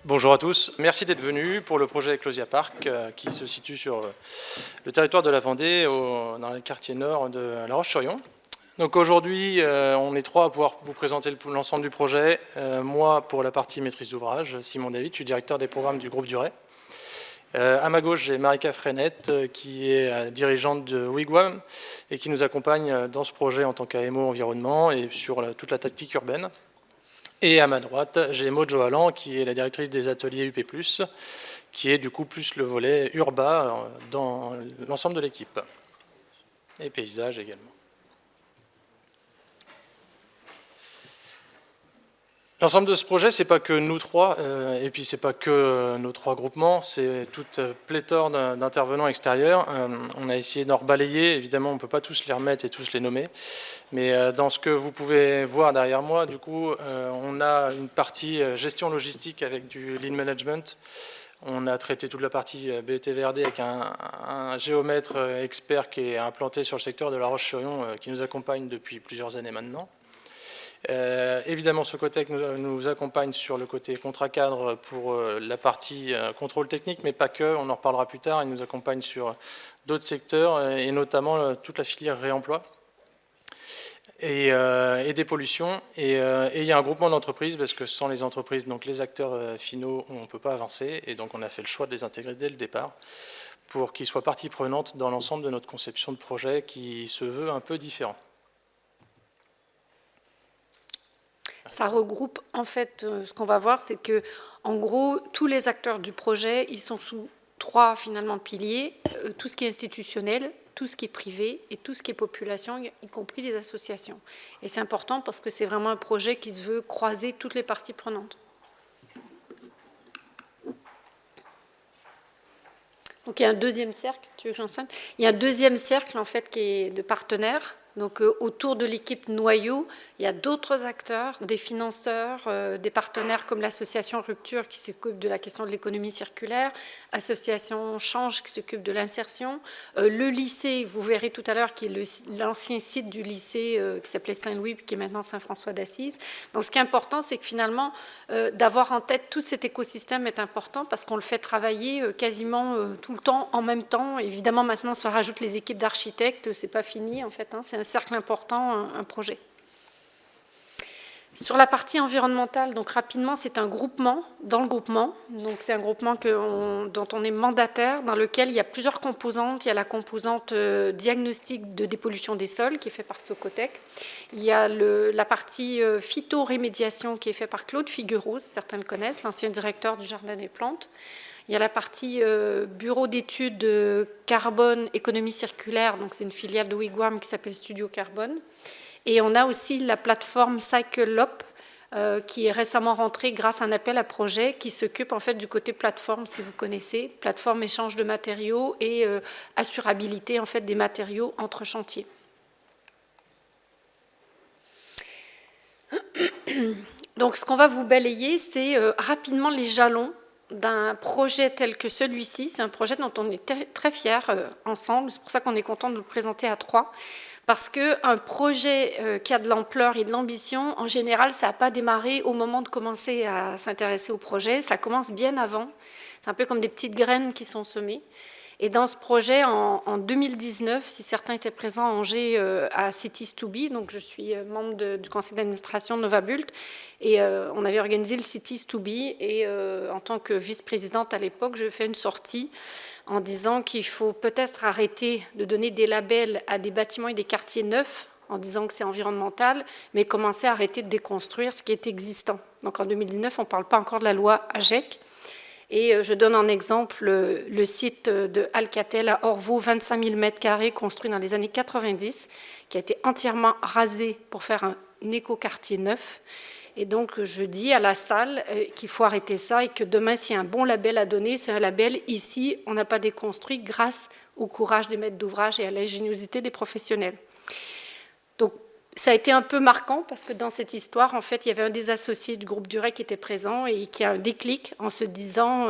Bonjour à tous, merci d'être venus pour le projet Eclosia Park qui se situe sur le territoire de la Vendée, dans le quartier nord de La Roche-sur-Yon. Donc aujourd'hui, on est trois à pouvoir vous présenter l'ensemble du projet. Moi, pour la partie maîtrise d'ouvrage, Simon David, je suis directeur des programmes du groupe Duret. À ma gauche, j'ai Marika Frenette, qui est dirigeante de Wigwam et qui nous accompagne dans ce projet en tant qu'AMO environnement et sur toute la tactique urbaine. Et à ma droite, j'ai Maud Johalan, qui est la directrice des ateliers UP+, qui est du coup plus le volet urbain dans l'ensemble de l'équipe. Et paysage également. L'ensemble de ce projet, c'est pas que nous trois, et puis c'est pas que nos trois groupements, c'est toute pléthore d'intervenants extérieurs. On a essayé d'en rebalayer, évidemment on ne peut pas tous les remettre et tous les nommer, mais dans ce que vous pouvez voir derrière moi, du coup, on a une partie gestion logistique avec du lean management. On a traité toute la partie BET-VRD avec un géomètre expert qui est implanté sur le secteur de La Roche-sur-Yon, qui nous accompagne depuis plusieurs années maintenant. Évidemment, Socotec nous accompagne sur le côté contrat cadre pour la partie contrôle technique, mais pas que, on en reparlera plus tard. Il nous accompagne sur d'autres secteurs et notamment toute la filière réemploi et des pollutions. Et il y a un groupement d'entreprises parce que sans les entreprises, donc les acteurs finaux, on ne peut pas avancer. Et donc on a fait le choix de les intégrer dès le départ pour qu'ils soient partie prenante dans l'ensemble de notre conception de projet qui se veut un peu différent. Ça regroupe, en fait, ce qu'on va voir, c'est que, en gros, tous les acteurs du projet, ils sont sous trois, finalement, piliers. Tout ce qui est institutionnel, tout ce qui est privé et tout ce qui est population, y compris les associations. Et c'est important parce que c'est vraiment un projet qui se veut croiser toutes les parties prenantes. Donc, il y a un deuxième cercle, tu veux que j'enseigne ? Il y a un deuxième cercle, en fait, qui est de partenaires. Donc, autour de l'équipe noyau, il y a d'autres acteurs, des financeurs, des partenaires comme l'association Rupture qui s'occupe de la question de l'économie circulaire, l'association Change qui s'occupe de l'insertion, le lycée, vous verrez tout à l'heure, qui est l'ancien site du lycée qui s'appelait Saint-Louis, qui est maintenant Saint-François d'Assise. Donc, ce qui est important, c'est que finalement, d'avoir en tête tout cet écosystème est important parce qu'on le fait travailler quasiment tout le temps, en même temps. Évidemment, maintenant, se rajoutent les équipes d'architectes, c'est pas fini, en fait, hein, c'est un cercle important, un projet. Sur la partie environnementale, donc rapidement, c'est un groupement dans le groupement. Donc c'est un groupement dont on est mandataire, dans lequel il y a plusieurs composantes. Il y a la composante diagnostic de dépollution des sols qui est fait par Socotec. Il y a la partie phytorémédiation qui est fait par Claude Figueroz, certains le connaissent, l'ancien directeur du Jardin des Plantes. Il y a la partie bureau d'études carbone, économie circulaire, donc c'est une filiale de Wigwam qui s'appelle Studio Carbone. Et on a aussi la plateforme CycleUp qui est récemment rentrée grâce à un appel à projet qui s'occupe en fait du côté plateforme, si vous connaissez, plateforme échange de matériaux et assurabilité en fait des matériaux entre chantiers. Donc ce qu'on va vous balayer, c'est rapidement les jalons d'un projet tel que celui-ci. C'est un projet dont on est très fiers ensemble, c'est pour ça qu'on est content de le présenter à trois. Parce qu'un projet qui a de l'ampleur et de l'ambition, en général, ça n'a pas démarré au moment de commencer à s'intéresser au projet, ça commence bien avant. C'est un peu comme des petites graines qui sont semées. Et dans ce projet, en 2019, si certains étaient présents à Angers à Cities2Be, donc je suis membre du conseil d'administration de Novabult, et on avait organisé le Cities2Be, et en tant que vice-présidente à l'époque, je fais une sortie en disant qu'il faut peut-être arrêter de donner des labels à des bâtiments et des quartiers neufs, en disant que c'est environnemental, mais commencer à arrêter de déconstruire ce qui est existant. Donc en 2019, on ne parle pas encore de la loi AGEC. Et je donne en exemple le site de Alcatel à Orvaux, 25 000 m² construit dans les années 90, qui a été entièrement rasé pour faire un écoquartier neuf. Et donc je dis à la salle qu'il faut arrêter ça et que demain, s'il y a un bon label à donner, c'est un label ici, on n'a pas déconstruit grâce au courage des maîtres d'ouvrage et à l'ingéniosité des professionnels. Donc ça a été un peu marquant parce que dans cette histoire, en fait, il y avait un des associés du groupe Duret qui était présent et qui a un déclic en se disant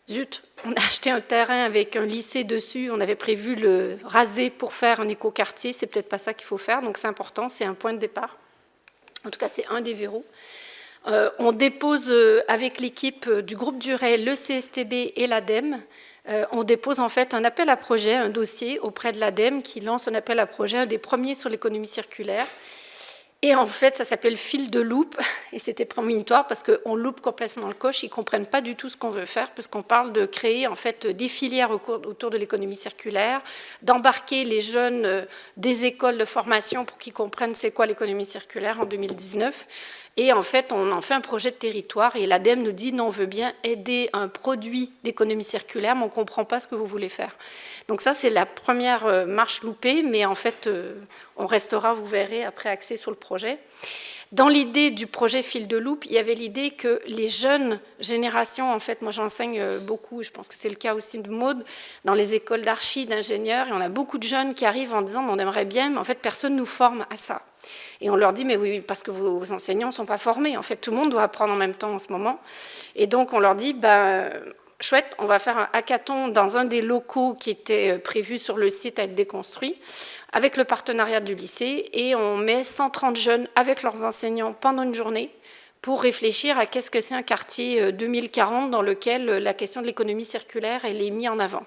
zut, on a acheté un terrain avec un lycée dessus, on avait prévu le raser pour faire un écoquartier, c'est peut-être pas ça qu'il faut faire, donc c'est important, c'est un point de départ. En tout cas, c'est un des verrous. On dépose avec l'équipe du groupe Duret, le CSTB et l'ADEME. On dépose en fait un appel à projet, un dossier auprès de l'ADEME qui lance un appel à projet, un des premiers sur l'économie circulaire. Et en fait, ça s'appelle fil de loupe, et c'était prémonitoire parce qu'on loupe complètement le coche, ils ne comprennent pas du tout ce qu'on veut faire, puisqu'on parle de créer en fait des filières autour de l'économie circulaire, d'embarquer les jeunes des écoles de formation pour qu'ils comprennent c'est quoi l'économie circulaire en 2019. Et en fait, on en fait un projet de territoire, et l'ADEME nous dit non, on veut bien aider un produit d'économie circulaire, mais on ne comprend pas ce que vous voulez faire. Donc ça, c'est la première marche loupée, mais en fait, on restera, vous verrez, après axé sur le projet. Dans l'idée du projet fil de loupe, il y avait l'idée que les jeunes générations, en fait, moi j'enseigne beaucoup, je pense que c'est le cas aussi de Maud, dans les écoles d'archi, d'ingénieurs, et on a beaucoup de jeunes qui arrivent en disant on aimerait bien, mais en fait personne ne nous forme à ça. Et on leur dit mais oui, parce que vos enseignants ne sont pas formés, en fait tout le monde doit apprendre en même temps en ce moment. Et donc on leur dit chouette, on va faire un hackathon dans un des locaux qui était prévu sur le site à être déconstruit, avec le partenariat du lycée, et on met 130 jeunes avec leurs enseignants pendant une journée pour réfléchir à qu'est-ce que c'est un quartier 2040 dans lequel la question de l'économie circulaire elle est mise en avant.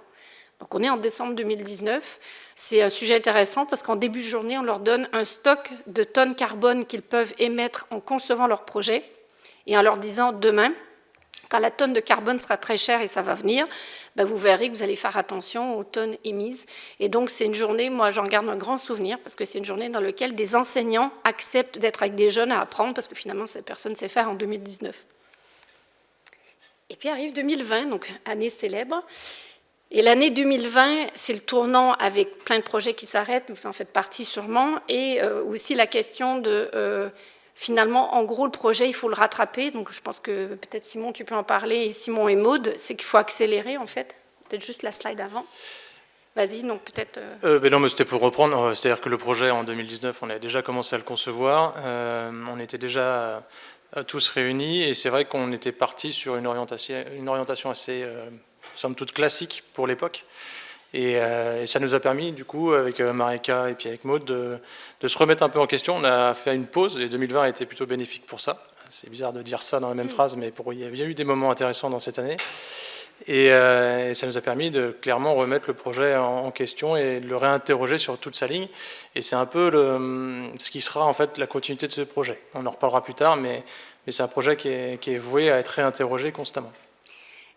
Donc on est en décembre 2019, c'est un sujet intéressant parce qu'en début de journée, on leur donne un stock de tonnes carbone qu'ils peuvent émettre en concevant leur projet, et en leur disant demain, quand la tonne de carbone sera très chère et ça va venir, vous verrez que vous allez faire attention aux tonnes émises. Et donc c'est une journée, moi j'en garde un grand souvenir, parce que c'est une journée dans laquelle des enseignants acceptent d'être avec des jeunes à apprendre, parce que finalement cette personne sait faire en 2019. Et puis arrive 2020, donc année célèbre. Et l'année 2020, c'est le tournant avec plein de projets qui s'arrêtent, vous en faites partie sûrement, et aussi la question de... Finalement, en gros, le projet, il faut le rattraper. Donc, je pense que peut-être Simon, tu peux en parler, et Simon et Maud, c'est qu'il faut accélérer, en fait. Peut-être juste la slide avant. Vas-y, donc peut-être... Non, mais c'était pour reprendre. C'est-à-dire que le projet, en 2019, on avait déjà commencé à le concevoir. On était déjà tous réunis, et c'est vrai qu'on était parti sur une orientation assez, somme toute, classique pour l'époque. Et ça nous a permis, du coup, avec Marika et puis avec Maud, de se remettre un peu en question. On a fait une pause, et 2020 a été plutôt bénéfique pour ça. C'est bizarre de dire ça dans la même phrase, mais il y a bien eu des moments intéressants dans cette année. Et ça nous a permis de clairement remettre le projet en question et de le réinterroger sur toute sa ligne. Et c'est un peu ce qui sera en fait la continuité de ce projet. On en reparlera plus tard, mais c'est un projet qui est voué à être réinterrogé constamment.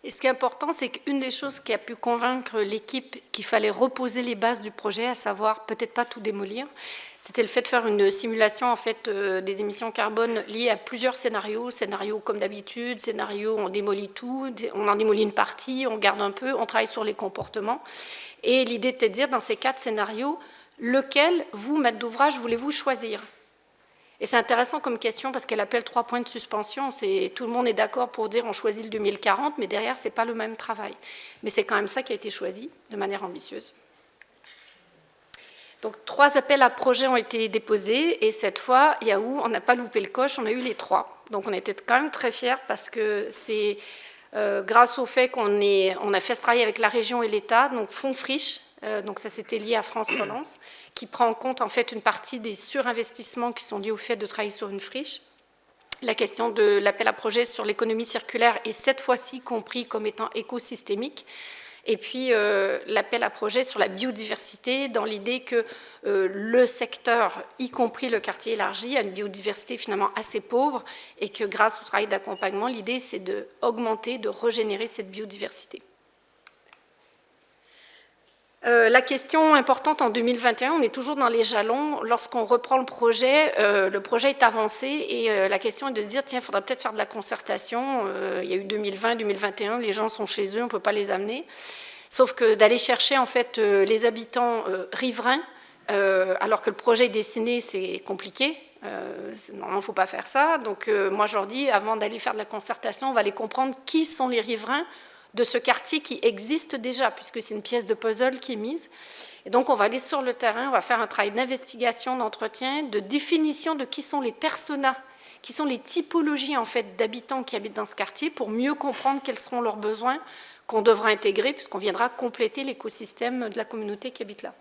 Et ce qui est important, c'est qu'une des choses qui a pu convaincre l'équipe qu'il fallait reposer les bases du projet, à savoir peut-être pas tout démolir, c'était le fait de faire une simulation en fait, des émissions carbone liées à plusieurs scénarios. Scénarios comme d'habitude, scénarios on démolit tout, on en démolit une partie, on garde un peu, on travaille sur les comportements. Et l'idée était de dire, dans ces 4 scénarios, lequel, vous, maître d'ouvrage, voulez-vous choisir ? Et c'est intéressant comme question parce qu'elle appelle 3 points de suspension. Tout le monde est d'accord pour dire on choisit le 2040, mais derrière, ce n'est pas le même travail. Mais c'est quand même ça qui a été choisi de manière ambitieuse. Donc 3 appels à projets ont été déposés et cette fois, Yahoo, on n'a pas loupé le coche, on a eu les 3. Donc on était quand même très fiers parce que c'est grâce au fait qu'on a fait ce travail avec la région et l'État, donc fonds friche, donc ça c'était lié à France Relance, qui prend en compte en fait une partie des surinvestissements qui sont liés au fait de travailler sur une friche. La question de l'appel à projet sur l'économie circulaire est cette fois-ci compris comme étant écosystémique. Et puis l'appel à projet sur la biodiversité, dans l'idée que le secteur, y compris le quartier élargi, a une biodiversité finalement assez pauvre et que grâce au travail d'accompagnement, l'idée c'est d'augmenter, de régénérer cette biodiversité. La question importante en 2021, on est toujours dans les jalons. Lorsqu'on reprend le projet est avancé et la question est de se dire tiens, il faudrait peut-être faire de la concertation. Il y a eu 2020, 2021, les gens sont chez eux, on ne peut pas les amener. Sauf que d'aller chercher en fait les habitants riverains, alors que le projet est dessiné, c'est compliqué. Normalement, il ne faut pas faire ça. Donc moi, je leur dis, avant d'aller faire de la concertation, on va aller comprendre qui sont les riverains de ce quartier qui existe déjà, puisque c'est une pièce de puzzle qui est mise. Et donc, on va aller sur le terrain, on va faire un travail d'investigation, d'entretien, de définition de qui sont les personas, qui sont les typologies en fait, d'habitants qui habitent dans ce quartier, pour mieux comprendre quels seront leurs besoins qu'on devra intégrer, puisqu'on viendra compléter l'écosystème de la communauté qui habite là.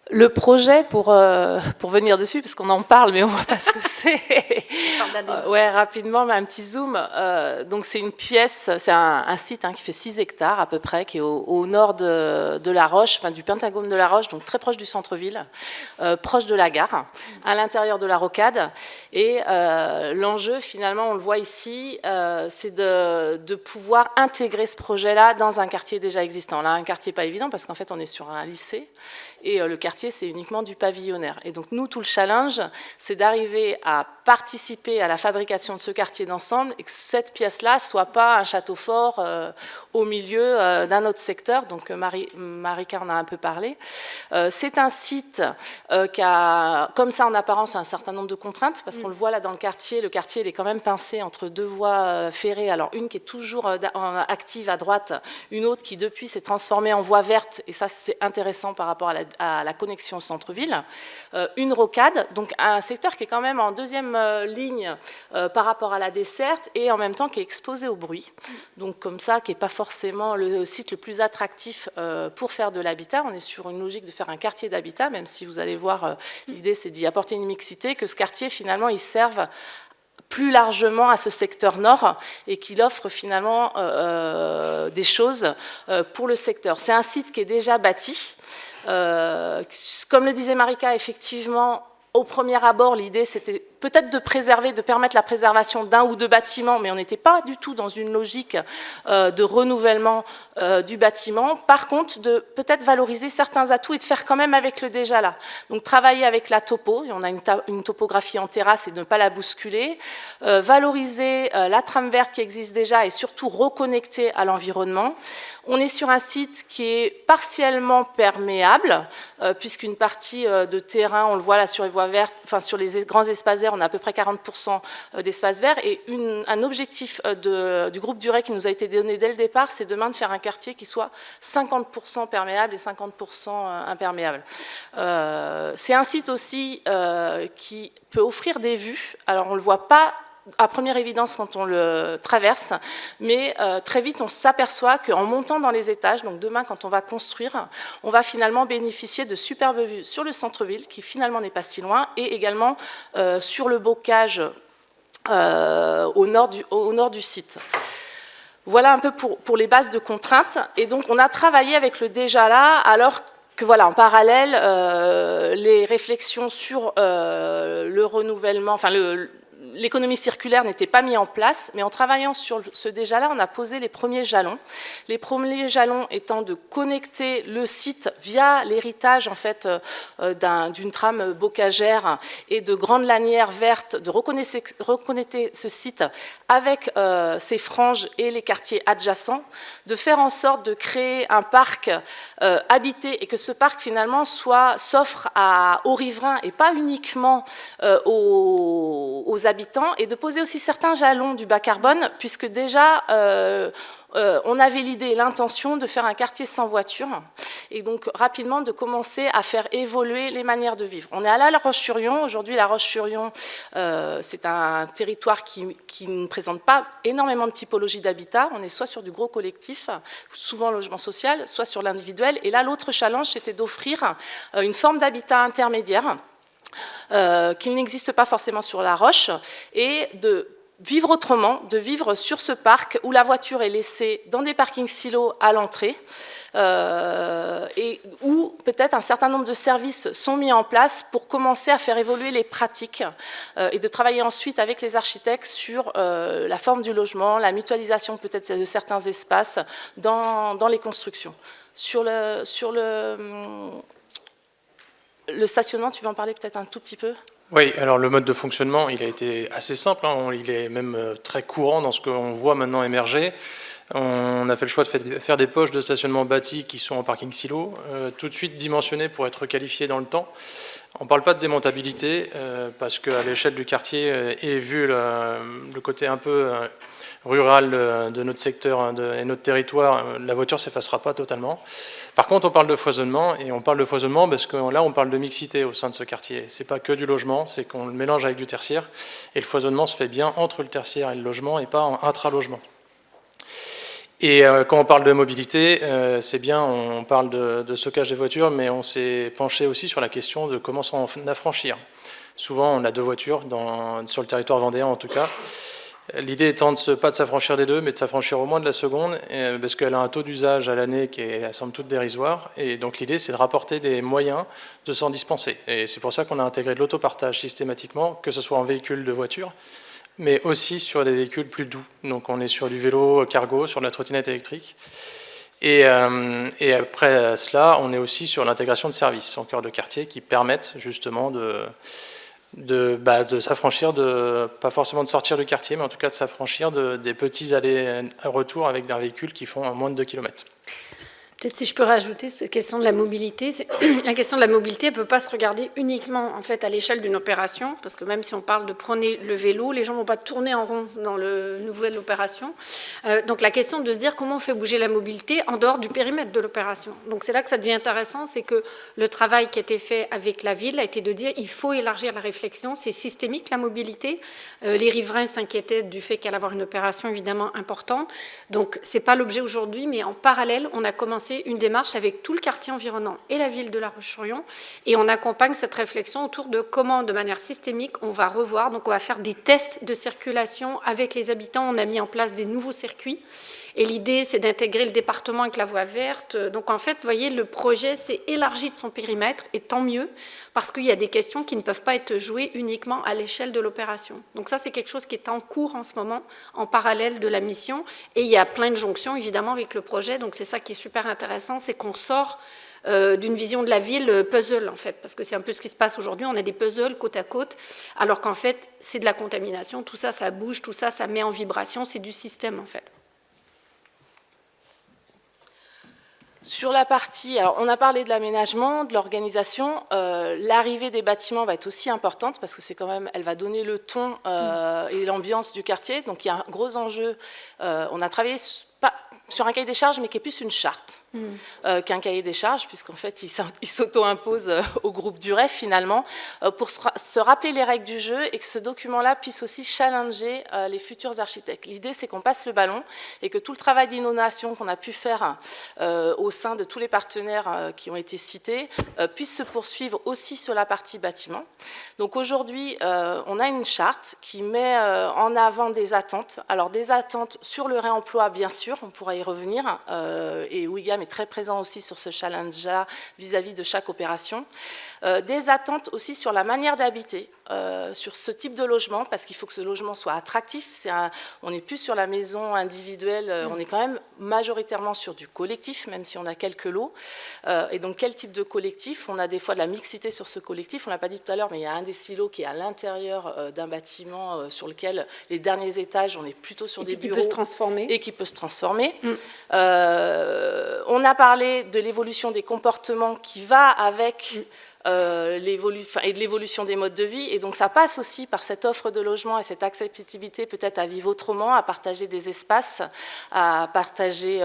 Le projet, pour venir dessus, parce qu'on en parle, mais on ne voit pas ce que c'est. Ouais, rapidement, mais un petit zoom. Donc, c'est une pièce, c'est un site qui fait 6 hectares à peu près, qui est au nord de La Roche, enfin du Pentagone de La Roche, donc très proche du centre-ville, proche de la gare, à l'intérieur de la rocade. Et l'enjeu, finalement, on le voit ici, c'est de pouvoir intégrer ce projet-là dans un quartier déjà existant. Là, un quartier pas évident, parce qu'en fait, on est sur un lycée, et le quartier, c'est uniquement du pavillonnaire. Et donc, nous, tout le challenge, c'est d'arriver à participer à la fabrication de ce quartier d'ensemble et que cette pièce-là ne soit pas un château fort au milieu d'un autre secteur. Donc, Marika en a un peu parlé. C'est un site qui a, comme ça en apparence, un certain nombre de contraintes, parce qu'on le voit là dans le quartier il est quand même pincé entre 2 voies ferrées. Alors, une qui est toujours active à droite, une autre qui, depuis, s'est transformée en voie verte. Et ça, c'est intéressant par rapport à la connexion centre-ville, une rocade, donc un secteur qui est quand même en deuxième ligne par rapport à la desserte et en même temps qui est exposé au bruit, donc comme ça, qui n'est pas forcément le site le plus attractif pour faire de l'habitat. On est sur une logique de faire un quartier d'habitat, même si vous allez voir, l'idée c'est d'y apporter une mixité, que ce quartier finalement il serve plus largement à ce secteur nord et qu'il offre finalement des choses pour le secteur. C'est un site qui est déjà bâti. Comme le disait Marika, effectivement, au premier abord, l'idée c'était peut-être de préserver, de permettre la préservation d'un ou deux bâtiments, mais on n'était pas du tout dans une logique de renouvellement du bâtiment. Par contre, de peut-être valoriser certains atouts et de faire quand même avec le déjà là. Donc travailler avec la topo, et on a une topographie en terrasse et de ne pas la bousculer, valoriser la trame verte qui existe déjà et surtout reconnecter à l'environnement. On est sur un site qui est partiellement perméable, puisqu'une partie de terrain, on le voit là sur les voies vertes, enfin sur les grands espaces verts, on a à peu près 40% d'espace vert. Et un objectif du groupe Duret qui nous a été donné dès le départ, c'est demain de faire un quartier qui soit 50% perméable et 50% imperméable. C'est un site aussi qui peut offrir des vues. Alors on ne le voit pas à première évidence quand on le traverse, mais très vite on s'aperçoit qu'en montant dans les étages, donc demain quand on va construire, on va finalement bénéficier de superbes vues sur le centre-ville, qui finalement n'est pas si loin, et également sur le bocage au nord du site. Voilà un peu pour les bases de contraintes, et donc on a travaillé avec le déjà là, alors que voilà, en parallèle, les réflexions sur le renouvellement, enfin l'économie circulaire n'était pas mise en place, mais en travaillant sur ce déjà-là, on a posé les premiers jalons. Les premiers jalons étant de connecter le site via l'héritage en fait, d'une trame bocagère et de grandes lanières vertes, de reconnecter ce site avec ses franges et les quartiers adjacents, de faire en sorte de créer un parc habité et que ce parc finalement s'offre aux riverains et pas uniquement aux habitants, et de poser aussi certains jalons du bas carbone, puisque déjà on avait l'idée et l'intention de faire un quartier sans voiture, et donc rapidement de commencer à faire évoluer les manières de vivre. On est à La Roche-sur-Yon. Aujourd'hui, La Roche-sur-Yon, c'est un territoire qui ne présente pas énormément de typologie d'habitat. On est soit sur du gros collectif, souvent logement social, soit sur l'individuel. Et là, l'autre challenge, c'était d'offrir une forme d'habitat intermédiaire qui n'existe pas forcément sur La Roche, et de vivre autrement, de vivre sur ce parc où la voiture est laissée dans des parkings silos à l'entrée, et où peut-être un certain nombre de services sont mis en place pour commencer à faire évoluer les pratiques, et de travailler ensuite avec les architectes sur la forme du logement, la mutualisation peut-être de certains espaces dans les constructions. Sur le stationnement, tu veux en parler peut-être un tout petit peu ? Oui, alors le mode de fonctionnement, il a été assez simple, hein, il est même très courant dans ce qu'on voit maintenant émerger. On a fait le choix de faire des poches de stationnement bâties qui sont en parking silo, tout de suite dimensionnées pour être qualifiées dans le temps. On ne parle pas de démontabilité parce qu'à l'échelle du quartier et vu le côté un peu rural de notre secteur et notre territoire, la voiture ne s'effacera pas totalement. Par contre, on parle de foisonnement, et on parle de foisonnement parce que là, on parle de mixité au sein de ce quartier. Ce n'est pas que du logement, c'est qu'on le mélange avec du tertiaire, et le foisonnement se fait bien entre le tertiaire et le logement, et pas en intra-logement. Et quand on parle de mobilité, c'est bien, on parle de stockage des voitures, mais on s'est penché aussi sur la question de comment s'en affranchir. Souvent, on a 2 voitures, sur le territoire vendéen en tout cas. L'idée étant pas de s'affranchir des 2, mais de s'affranchir au moins de la seconde, parce qu'elle a un taux d'usage à l'année qui est, somme toute, dérisoire. Et donc l'idée, c'est de rapporter des moyens de s'en dispenser. Et c'est pour ça qu'on a intégré de l'autopartage systématiquement, que ce soit en véhicule de voiture, mais aussi sur des véhicules plus doux. Donc on est sur du vélo cargo, sur de la trottinette électrique. Et après cela, on est aussi sur l'intégration de services en cœur de quartier qui permettent justement de s'affranchir, pas forcément de sortir du quartier, mais en tout cas de s'affranchir des petits allers-retours avec des véhicules qui font moins de 2 km. Peut-être si je peux rajouter cette question de la mobilité. La question de la mobilité ne peut pas se regarder uniquement en fait, à l'échelle d'une opération, parce que même si on parle de prôner le vélo, les gens ne vont pas tourner en rond dans la nouvelle opération. Donc la question de se dire comment on fait bouger la mobilité en dehors du périmètre de l'opération. Donc c'est là que ça devient intéressant, c'est que le travail qui a été fait avec la ville a été de dire il faut élargir la réflexion, c'est systémique la mobilité. Les riverains s'inquiétaient du fait qu'elle allait avoir une opération évidemment importante. Donc ce n'est pas l'objet aujourd'hui, mais en parallèle, on a commencé une démarche avec tout le quartier environnant et la ville de La Roche-sur-Yon, et on accompagne cette réflexion autour de comment, de manière systémique, on va revoir, donc on va faire des tests de circulation avec les habitants, on a mis en place des nouveaux circuits, et l'idée c'est d'intégrer le département avec la voie verte, donc en fait, vous voyez, le projet s'est élargi de son périmètre, et tant mieux, parce qu'il y a des questions qui ne peuvent pas être jouées uniquement à l'échelle de l'opération. Donc ça, c'est quelque chose qui est en cours en ce moment, en parallèle de la mission, et il y a plein de jonctions, évidemment, avec le projet, donc c'est ça qui est super intéressant, c'est qu'on sort d'une vision de la ville puzzle, en fait, parce que c'est un peu ce qui se passe aujourd'hui, on a des puzzles côte à côte, alors qu'en fait, c'est de la contamination, tout ça, ça bouge, tout ça, ça met en vibration, c'est du système, en fait. Sur la partie, alors on a parlé de l'aménagement, de l'organisation, l'arrivée des bâtiments va être aussi importante parce que c'est quand même, elle va donner le ton et l'ambiance du quartier. Donc il y a un gros enjeu. On a travaillé pas sur un cahier des charges, mais qui est plus une charte qu'un cahier des charges, puisqu'en fait, il s'auto-impose au groupe du REF, finalement, pour se rappeler les règles du jeu et que ce document-là puisse aussi challenger les futurs architectes. L'idée, c'est qu'on passe le ballon et que tout le travail d'innovation qu'on a pu faire au sein de tous les partenaires qui ont été cités puisse se poursuivre aussi sur la partie bâtiment. Donc aujourd'hui, on a une charte qui met en avant des attentes. Alors des attentes sur le réemploi, bien sûr, on pourra y revenir, et Ouigan est très présent aussi sur ce challenge-là vis-à-vis de chaque opération. Des attentes aussi sur la manière d'habiter, sur ce type de logement, parce qu'il faut que ce logement soit attractif. On n'est plus sur la maison individuelle, on est quand même majoritairement sur du collectif, même si on a quelques lots. Et donc, quel type de collectif? On a des fois de la mixité sur ce collectif, on ne l'a pas dit tout à l'heure, mais il y a un des silos qui est à l'intérieur d'un bâtiment sur lequel les derniers étages, on est plutôt sur des bureaux. Et qui peut se transformer. Et qui peut se transformer. On a parlé de l'évolution des comportements qui va avec... et de l'évolution des modes de vie, et donc ça passe aussi par cette offre de logement et cette accessibilité peut-être à vivre autrement, à partager des espaces, à partager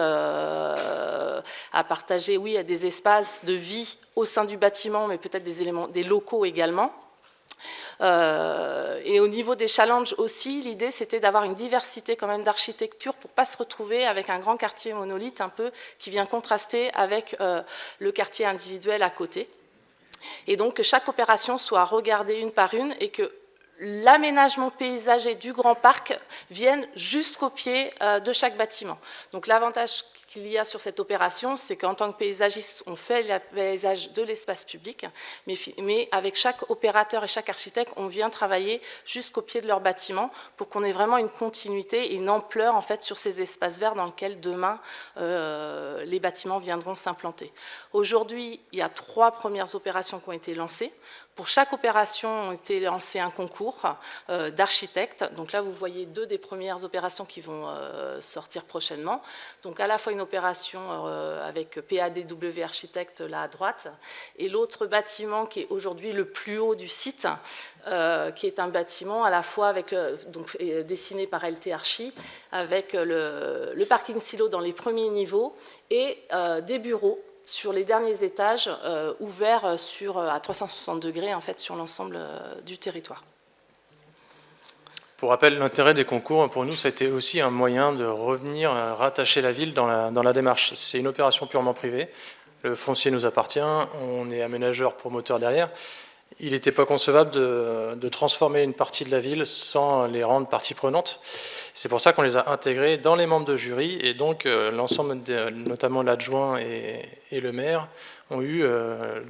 oui, des espaces de vie au sein du bâtiment, mais peut-être des éléments, des locaux également. Et au niveau des challenges aussi, l'idée c'était d'avoir une diversité quand même d'architecture pour ne pas se retrouver avec un grand quartier monolithe un peu qui vient contraster avec le quartier individuel à côté. Et donc que chaque opération soit regardée une par une et que l'aménagement paysager du grand parc vienne jusqu'au pied de chaque bâtiment. Donc l'avantage qu'il y a sur cette opération, c'est qu'en tant que paysagiste, on fait le paysage de l'espace public, mais avec chaque opérateur et chaque architecte, on vient travailler jusqu'au pied de leur bâtiment pour qu'on ait vraiment une continuité et une ampleur en fait, sur ces espaces verts dans lesquels demain les bâtiments viendront s'implanter. Aujourd'hui, il y a 3 premières opérations qui ont été lancées. Pour chaque opération, on été lancé un concours d'architectes. Donc là, vous voyez 2 des premières opérations qui vont sortir prochainement. Donc à la fois une opération avec PADW Architecte là à droite, et l'autre bâtiment qui est aujourd'hui le plus haut du site, qui est un bâtiment à la fois avec, donc, dessiné par LT Archi, avec le parking silo dans les premiers niveaux et des bureaux sur les derniers étages ouverts à 360 degrés en fait, sur l'ensemble du territoire. Pour rappel, l'intérêt des concours, pour nous, ça a été aussi un moyen de revenir rattacher la ville dans la démarche. C'est une opération purement privée. Le foncier nous appartient, on est aménageur, promoteur derrière. Il n'était pas concevable de transformer une partie de la ville sans les rendre partie prenante. C'est pour ça qu'on les a intégrés dans les membres de jury, et donc l'ensemble, notamment l'adjoint et le maire, ont eu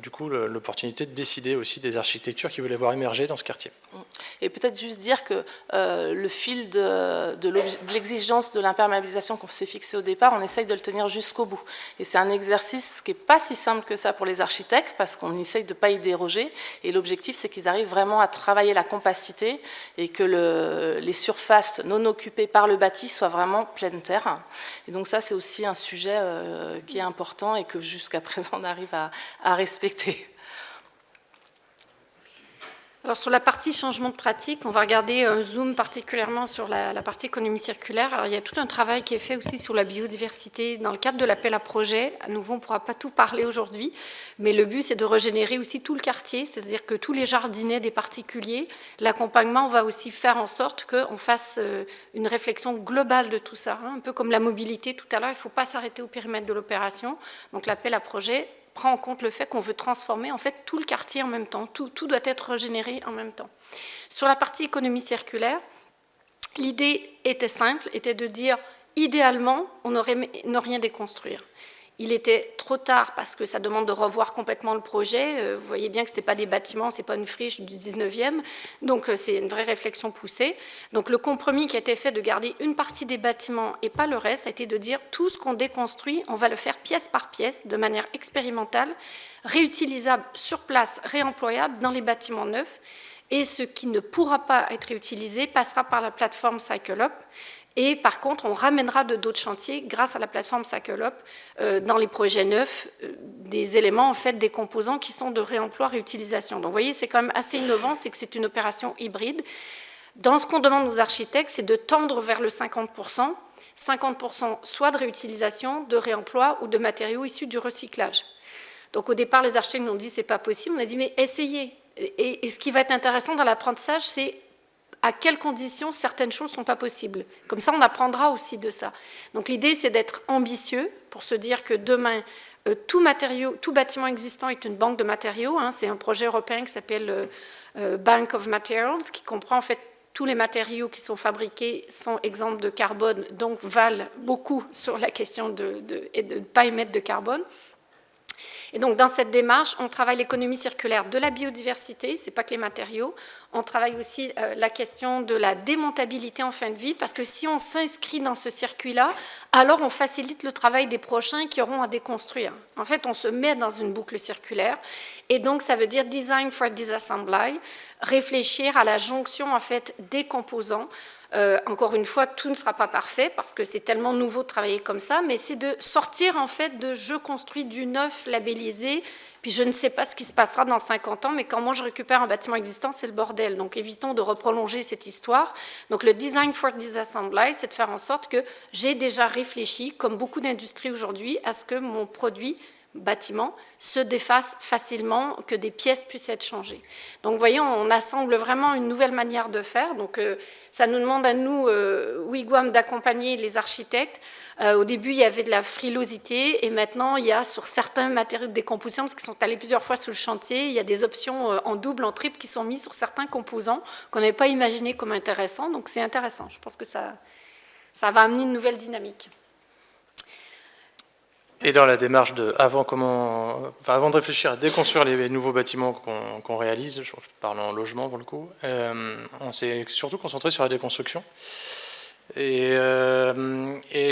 du coup l'opportunité de décider aussi des architectures qu'ils voulaient voir émerger dans ce quartier. Et peut-être juste dire que le fil de l'exigence de l'imperméabilisation qu'on s'est fixé au départ, on essaye de le tenir jusqu'au bout. Et c'est un exercice qui n'est pas si simple que ça pour les architectes, parce qu'on essaye de ne pas y déroger. Et l'objectif, c'est qu'ils arrivent vraiment à travailler la compacité et que les surfaces non occupées par le bâti soient vraiment pleine terre. Et donc ça, c'est aussi un sujet qui est important et que jusqu'à présent, on arrive à respecter. Alors sur la partie changement de pratique, on va regarder un zoom particulièrement sur la partie économie circulaire. Alors, il y a tout un travail qui est fait aussi sur la biodiversité dans le cadre de l'appel à projet. À nouveau, on ne pourra pas tout parler aujourd'hui, mais le but c'est de régénérer aussi tout le quartier, c'est-à-dire que tous les jardinets des particuliers, l'accompagnement, on va aussi faire en sorte qu'on fasse une réflexion globale de tout ça, un peu comme la mobilité tout à l'heure, il ne faut pas s'arrêter au périmètre de l'opération. Donc l'appel à projet prend en compte le fait qu'on veut transformer en fait tout le quartier en même temps, tout doit être régénéré en même temps. Sur la partie économie circulaire, l'idée était simple, était de dire idéalement on n'aurait rien déconstruire. Il était trop tard parce que ça demande de revoir complètement le projet. Vous voyez bien que ce n'était pas des bâtiments, ce n'est pas une friche du 19e. Donc c'est une vraie réflexion poussée. Donc le compromis qui a été fait de garder une partie des bâtiments et pas le reste a été de dire tout ce qu'on déconstruit, on va le faire pièce par pièce, de manière expérimentale, réutilisable sur place, réemployable dans les bâtiments neufs. Et ce qui ne pourra pas être réutilisé passera par la plateforme CycleUp. Et par contre, on ramènera de d'autres chantiers, grâce à la plateforme CycleUp, dans les projets neufs, des éléments, en fait, des composants qui sont de réemploi, réutilisation. Donc, vous voyez, c'est quand même assez innovant, c'est que c'est une opération hybride. Dans ce qu'on demande aux architectes, c'est de tendre vers le 50%, 50% soit de réutilisation, de réemploi ou de matériaux issus du recyclage. Donc, au départ, les architectes nous ont dit, c'est pas possible. On a dit, mais essayez. Et ce qui va être intéressant dans l'apprentissage, c'est à quelles conditions certaines choses ne sont pas possibles. Comme ça, on apprendra aussi de ça. Donc l'idée, c'est d'être ambitieux pour se dire que demain, tout bâtiment existant est une banque de matériaux. C'est un projet européen qui s'appelle Bank of Materials, qui comprend en fait tous les matériaux qui sont fabriqués sont exempts de carbone, donc valent beaucoup sur la question de ne pas émettre de carbone. Et donc, dans cette démarche, on travaille l'économie circulaire de la biodiversité, ce n'est pas que les matériaux. On travaille aussi la question de la démontabilité en fin de vie, parce que si on s'inscrit dans ce circuit-là, alors on facilite le travail des prochains qui auront à déconstruire. En fait, on se met dans une boucle circulaire, et donc ça veut dire design for disassembly, réfléchir à la jonction en fait des composants. Encore une fois, tout ne sera pas parfait parce que c'est tellement nouveau de travailler comme ça, mais c'est de sortir en fait de je construis du neuf labellisé, puis je ne sais pas ce qui se passera dans 50 ans, mais quand moi je récupère un bâtiment existant, c'est le bordel. Donc évitons de reprolonger cette histoire. Donc le design for disassembly, c'est de faire en sorte que j'ai déjà réfléchi, comme beaucoup d'industries aujourd'hui, à ce que mon produit bâtiment se défasse facilement, que des pièces puissent être changées. Donc, vous voyez, on assemble vraiment une nouvelle manière de faire. Donc, ça nous demande à nous, Wigwam, d'accompagner les architectes. Au début, il y avait de la frilosité et maintenant, il y a sur certains matériaux de décomposition, parce qu'ils sont allés plusieurs fois sur le chantier, il y a des options en double, en triple qui sont mises sur certains composants qu'on n'avait pas imaginé comme intéressants. Donc, c'est intéressant. Je pense que ça va amener une nouvelle dynamique. Et dans la démarche avant de réfléchir à déconstruire les nouveaux bâtiments qu'on réalise, je parle en logement pour le coup, on s'est surtout concentré sur la déconstruction. Et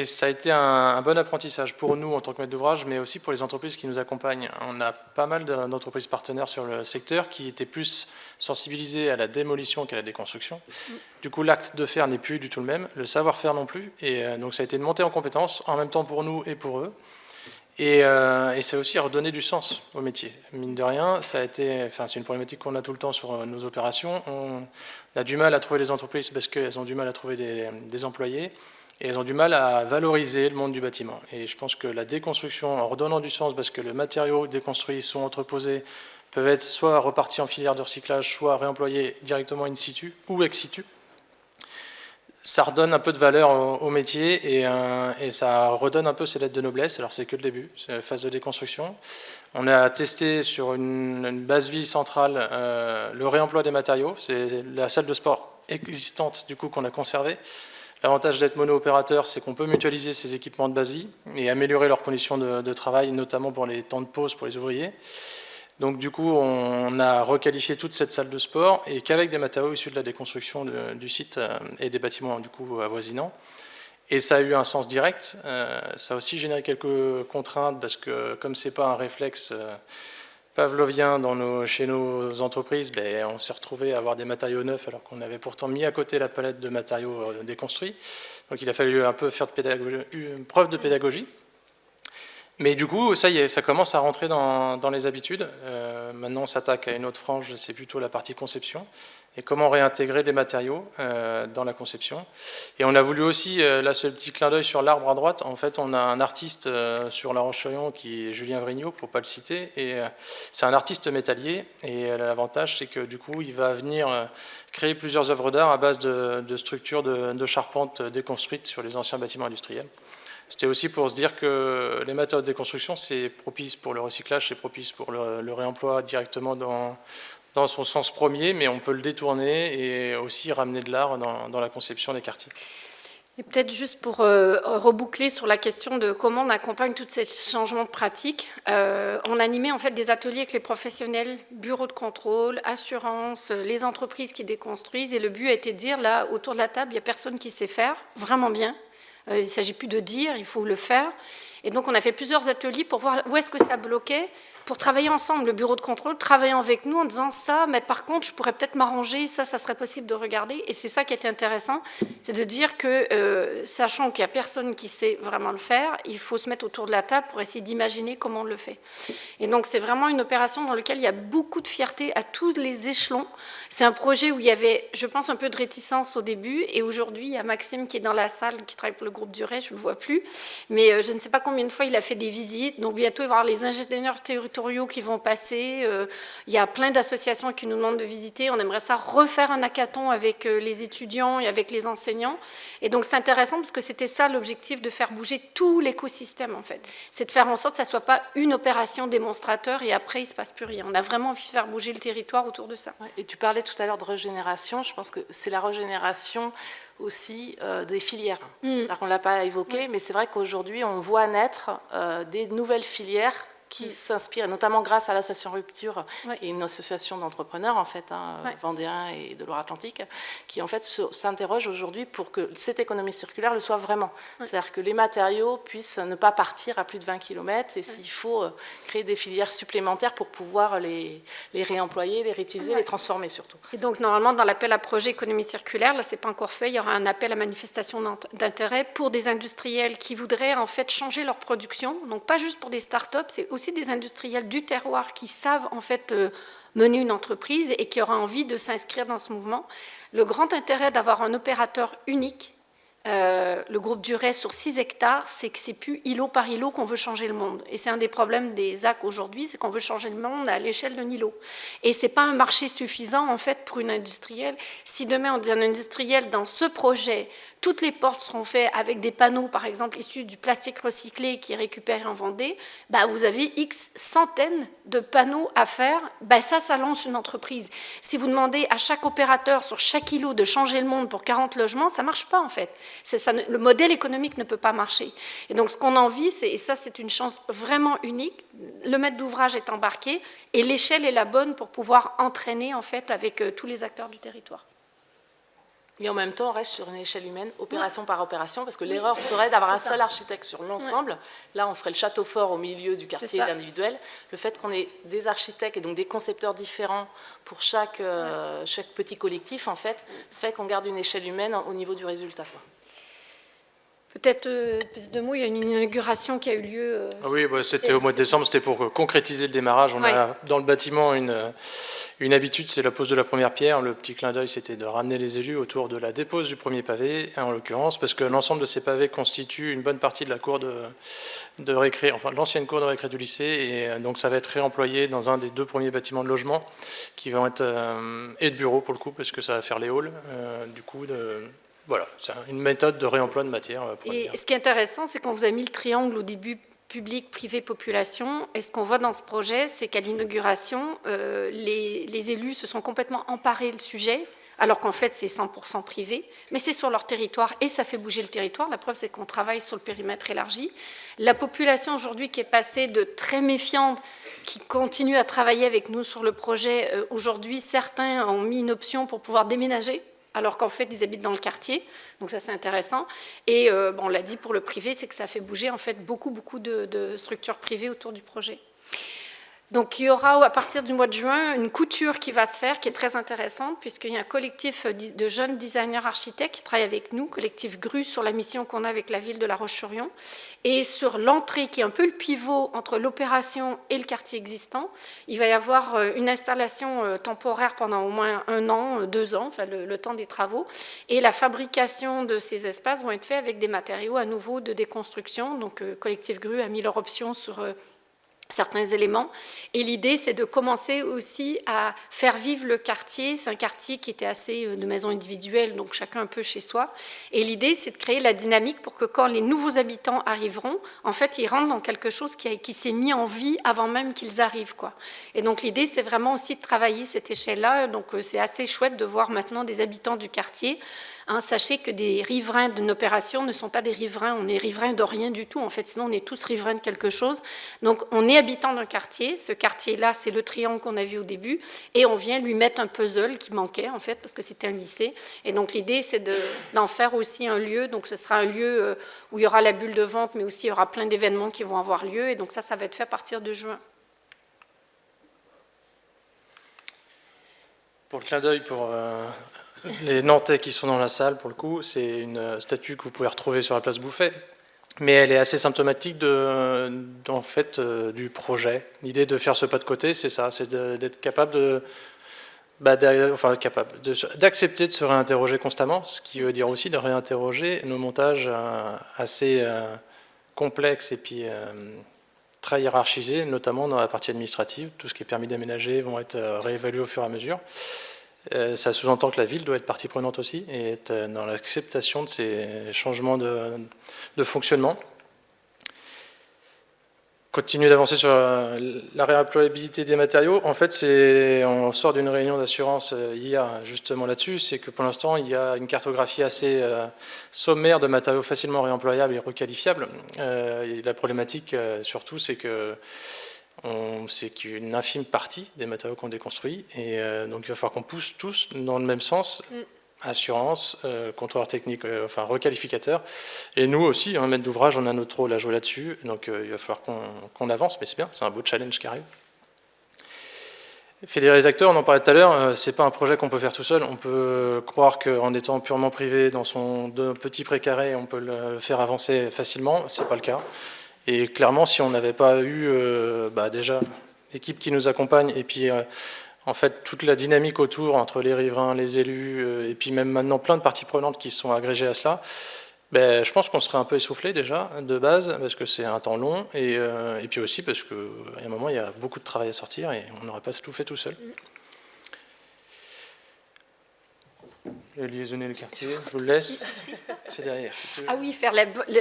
ça a été un bon apprentissage pour nous en tant que maître d'ouvrage, mais aussi pour les entreprises qui nous accompagnent. On a pas mal d'entreprises partenaires sur le secteur qui étaient plus sensibilisées à la démolition qu'à la déconstruction. Du coup, l'acte de faire n'est plus du tout le même, le savoir-faire non plus. Et donc ça a été une montée en compétences, en même temps pour nous et pour eux. Et ça a aussi redonné du sens au métier. Mine de rien, ça a été, c'est une problématique qu'on a tout le temps sur nos opérations. On a du mal à trouver les entreprises parce qu'elles ont du mal à trouver des employés et elles ont du mal à valoriser le monde du bâtiment. Et je pense que la déconstruction, en redonnant du sens, parce que les matériaux déconstruits sont entreposés, peuvent être soit repartis en filière de recyclage, soit réemployés directement in situ ou ex situ. Ça redonne un peu de valeur au métier et ça redonne un peu ses lettres de noblesse. Alors c'est que le début, c'est la phase de déconstruction. On a testé sur une base vie centrale le réemploi des matériaux. C'est la salle de sport existante du coup qu'on a conservée. L'avantage d'être mono-opérateur, c'est qu'on peut mutualiser ces équipements de base vie et améliorer leurs conditions de travail, notamment pour les temps de pause pour les ouvriers. Donc du coup, on a requalifié toute cette salle de sport et qu'avec des matériaux issus de la déconstruction du site et des bâtiments du coup avoisinants. Et ça a eu un sens direct. Ça a aussi généré quelques contraintes parce que comme c'est pas un réflexe pavlovien chez nos entreprises, on s'est retrouvé à avoir des matériaux neufs alors qu'on avait pourtant mis à côté la palette de matériaux déconstruits. Donc il a fallu un peu faire une preuve de pédagogie. Mais du coup, ça y est, ça commence à rentrer dans les habitudes. Maintenant, on s'attaque à une autre frange, c'est plutôt la partie conception. Et comment réintégrer des matériaux dans la conception. Et on a voulu aussi, là c'est le petit clin d'œil sur l'arbre à droite, en fait on a un artiste sur La Roche-sur-Yon qui est Julien Vrignot, pour ne pas le citer, et c'est un artiste métallier, et l'avantage c'est que du coup il va venir créer plusieurs œuvres d'art à base de structures de charpentes déconstruites sur les anciens bâtiments industriels. C'était aussi pour se dire que les matériaux de déconstruction, c'est propice pour le recyclage, c'est propice pour le réemploi directement dans son sens premier, mais on peut le détourner et aussi ramener de l'art dans la conception des quartiers. Et peut-être juste pour reboucler sur la question de comment on accompagne tous ces changements de pratique, on animait en fait des ateliers avec les professionnels, bureaux de contrôle, assurance, les entreprises qui déconstruisent, et le but a été de dire, là, autour de la table, il n'y a personne qui sait faire, vraiment bien. Il ne s'agit plus de dire, il faut le faire. Et donc, on a fait plusieurs ateliers pour voir où est-ce que ça bloquait, pour travailler ensemble, le bureau de contrôle, travaillant avec nous en disant ça, mais par contre, je pourrais peut-être m'arranger, ça serait possible de regarder. Et c'est ça qui était intéressant, c'est de dire que, sachant qu'il n'y a personne qui sait vraiment le faire, il faut se mettre autour de la table pour essayer d'imaginer comment on le fait. Et donc, c'est vraiment une opération dans laquelle il y a beaucoup de fierté à tous les échelons. C'est un projet où il y avait, je pense, un peu de réticence au début, et aujourd'hui, il y a Maxime qui est dans la salle, qui travaille pour le groupe Duret, je ne le vois plus, mais je ne sais pas combien de fois il a fait des visites, donc bientôt il va y avoir les ingénieurs territoriaux qui vont passer, il y a plein d'associations qui nous demandent de visiter, on aimerait ça refaire un hackathon avec les étudiants et avec les enseignants, et donc c'est intéressant parce que c'était ça l'objectif, de faire bouger tout l'écosystème en fait, c'est de faire en sorte que ça ne soit pas une opération démonstrateur et après il ne se passe plus rien, on a vraiment envie de faire bouger le territoire autour de ça. Et tu parlais tout à l'heure de régénération, je pense que c'est la régénération aussi des filières. C'est-à-dire qu'on ne l'a pas évoqué, mais c'est vrai qu'aujourd'hui on voit naître des nouvelles filières qui s'inspire, notamment grâce à l'association Rupture, qui est une association d'entrepreneurs, en fait, vendéens et de Loire-Atlantique, qui, en fait, s'interroge aujourd'hui pour que cette économie circulaire le soit vraiment. C'est-à-dire que les matériaux puissent ne pas partir à plus de 20 km, et s'il faut créer des filières supplémentaires pour pouvoir les réemployer, les réutiliser, les transformer surtout. Et donc, normalement, dans l'appel à projet économie circulaire, là, ce n'est pas encore fait, il y aura un appel à manifestation d'intérêt pour des industriels qui voudraient, en fait, changer leur production. Donc, pas juste pour des start-up, c'est aussi des industriels du terroir qui savent en fait mener une entreprise et qui auraient envie de s'inscrire dans ce mouvement. Le grand intérêt d'avoir un opérateur unique, le groupe Duret sur 6 hectares, c'est que c'est plus îlot par îlot qu'on veut changer le monde. Et c'est un des problèmes des AC aujourd'hui, c'est qu'on veut changer le monde à l'échelle d'un îlot. Et c'est pas un marché suffisant en fait pour une industrielle. Si demain on dit à un industriel dans ce projet, toutes les portes seront faites avec des panneaux, par exemple, issus du plastique recyclé qui est récupéré en Vendée, vous avez X centaines de panneaux à faire, ça lance une entreprise. Si vous demandez à chaque opérateur sur chaque îlot de changer le monde pour 40 logements, ça ne marche pas en fait. Le modèle économique ne peut pas marcher. Et donc ce qu'on a envie, et ça c'est une chance vraiment unique, le maître d'ouvrage est embarqué et l'échelle est la bonne pour pouvoir entraîner en fait avec tous les acteurs du territoire. Et en même temps, on reste sur une échelle humaine, opération par opération, parce que l'erreur serait d'avoir un seul architecte sur l'ensemble. Là, on ferait le château fort au milieu du quartier individuel. Le fait qu'on ait des architectes et donc des concepteurs différents pour chaque petit collectif, en fait qu'on garde une échelle humaine au niveau du résultat, quoi. Peut-être deux mots, il y a une inauguration qui a eu lieu. Oui, bah, c'était au mois de décembre, c'était pour concrétiser le démarrage. On a dans le bâtiment une habitude, c'est la pose de la première pierre. Le petit clin d'œil, c'était de ramener les élus autour de la dépose du premier pavé, en l'occurrence, parce que l'ensemble de ces pavés constitue une bonne partie de la cour de récré, enfin l'ancienne cour de récré du lycée, et donc ça va être réemployé dans un des 2 premiers bâtiments de logement, qui vont être et de bureaux pour le coup, parce que ça va faire les halls, du coup voilà, c'est une méthode de réemploi de matière. Et ce qui est intéressant, c'est qu'on vous a mis le triangle au début, public, privé, population. Et ce qu'on voit dans ce projet, c'est qu'à l'inauguration, les élus se sont complètement emparés du sujet, alors qu'en fait, c'est 100% privé. Mais c'est sur leur territoire et ça fait bouger le territoire. La preuve, c'est qu'on travaille sur le périmètre élargi. La population aujourd'hui qui est passée de très méfiante, qui continue à travailler avec nous sur le projet, aujourd'hui, certains ont mis une option pour pouvoir déménager, alors qu'en fait, ils habitent dans le quartier. Donc ça, c'est intéressant. Et on l'a dit pour le privé, c'est que ça fait bouger en fait beaucoup de structures privées autour du projet. Donc il y aura à partir du mois de juin une couture qui va se faire, qui est très intéressante, puisqu'il y a un collectif de jeunes designers architectes qui travaillent avec nous, collectif GRU, sur la mission qu'on a avec la ville de La Roche-sur-Yon. Et sur l'entrée, qui est un peu le pivot entre l'opération et le quartier existant, il va y avoir une installation temporaire pendant au moins 1 an, 2 ans, enfin le temps des travaux. Et la fabrication de ces espaces vont être faits avec des matériaux à nouveau de déconstruction. Donc collectif GRU a mis leur option sur certains éléments. Et l'idée, c'est de commencer aussi à faire vivre le quartier. C'est un quartier qui était assez de maisons individuelles, donc chacun un peu chez soi. Et l'idée, c'est de créer la dynamique pour que quand les nouveaux habitants arriveront, en fait, ils rentrent dans quelque chose qui s'est mis en vie avant même qu'ils arrivent, quoi. Et donc l'idée, c'est vraiment aussi de travailler cette échelle-là. Donc c'est assez chouette de voir maintenant des habitants du quartier. Sachez que des riverains d'une opération ne sont pas des riverains, on est riverains de rien du tout, en fait, sinon on est tous riverains de quelque chose. Donc on est habitant d'un quartier, ce quartier-là, c'est le triangle qu'on a vu au début, et on vient lui mettre un puzzle qui manquait, en fait, parce que c'était un lycée. Et donc l'idée, c'est d'en faire aussi un lieu, donc ce sera un lieu où il y aura la bulle de vente, mais aussi il y aura plein d'événements qui vont avoir lieu, et donc ça va être fait à partir de juin. Pour le clin d'œil, pour les Nantais qui sont dans la salle, pour le coup, c'est une statue que vous pouvez retrouver sur la place Bouffet, mais elle est assez symptomatique en fait, du projet. L'idée de faire ce pas de côté, c'est ça, c'est d'être capable d'accepter de se réinterroger constamment, ce qui veut dire aussi de réinterroger nos montages assez complexes et puis très hiérarchisés, notamment dans la partie administrative. Tout ce qui est permis d'aménager vont être réévalués au fur et à mesure. Ça sous-entend que la ville doit être partie prenante aussi et être dans l'acceptation de ces changements de fonctionnement. Continuer d'avancer sur la réemployabilité des matériaux. En fait, on sort d'une réunion d'assurance hier justement là-dessus, c'est que pour l'instant, il y a une cartographie assez sommaire de matériaux facilement réemployables et requalifiables. Et la problématique, surtout, c'est qu'une infime partie des matériaux qu'on déconstruit, et donc il va falloir qu'on pousse tous dans le même sens, assurance, contrôleur technique, enfin requalificateur, et nous aussi, maître d'ouvrage, on a notre rôle à jouer là-dessus, donc il va falloir qu'on avance, mais c'est bien, c'est un beau challenge qui arrive. Fédérer les acteurs, on en parlait tout à l'heure, c'est pas un projet qu'on peut faire tout seul. On peut croire qu'en étant purement privé dans son petit précaré, on peut le faire avancer facilement, c'est pas le cas. Et clairement, si on n'avait pas eu déjà l'équipe qui nous accompagne et puis en fait toute la dynamique autour entre les riverains, les élus et puis même maintenant plein de parties prenantes qui se sont agrégées à cela, je pense qu'on serait un peu essoufflé déjà de base parce que c'est un temps long et puis aussi parce qu'à un moment il y a beaucoup de travail à sortir et on n'aurait pas tout fait tout seul. Liaisonner le quartier, je vous le laisse. C'est derrière. Si tu veux. Ah oui,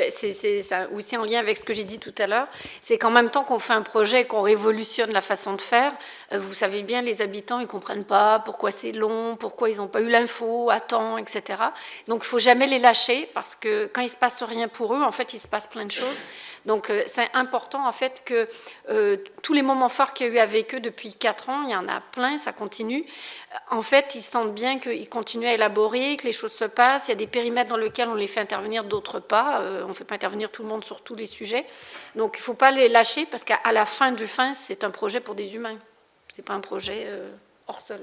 c'est ça aussi en lien avec ce que j'ai dit tout à l'heure. C'est qu'en même temps qu'on fait un projet, qu'on révolutionne la façon de faire, vous savez bien, les habitants, ils ne comprennent pas pourquoi c'est long, pourquoi ils n'ont pas eu l'info à temps, etc. Donc, il ne faut jamais les lâcher parce que quand il ne se passe rien pour eux, en fait, il se passe plein de choses. Donc, c'est important, en fait, que tous les moments forts qu'il y a eu avec eux depuis 4 ans, il y en a plein, ça continue. En fait, ils sentent bien qu'ils continuent à élaborer, que les choses se passent. Il y a des périmètres dans lesquels on les fait intervenir, d'autres pas. On ne fait pas intervenir tout le monde sur tous les sujets. Donc, il ne faut pas les lâcher parce qu'à la fin du fin, c'est un projet pour des humains. Ce n'est pas un projet hors sol.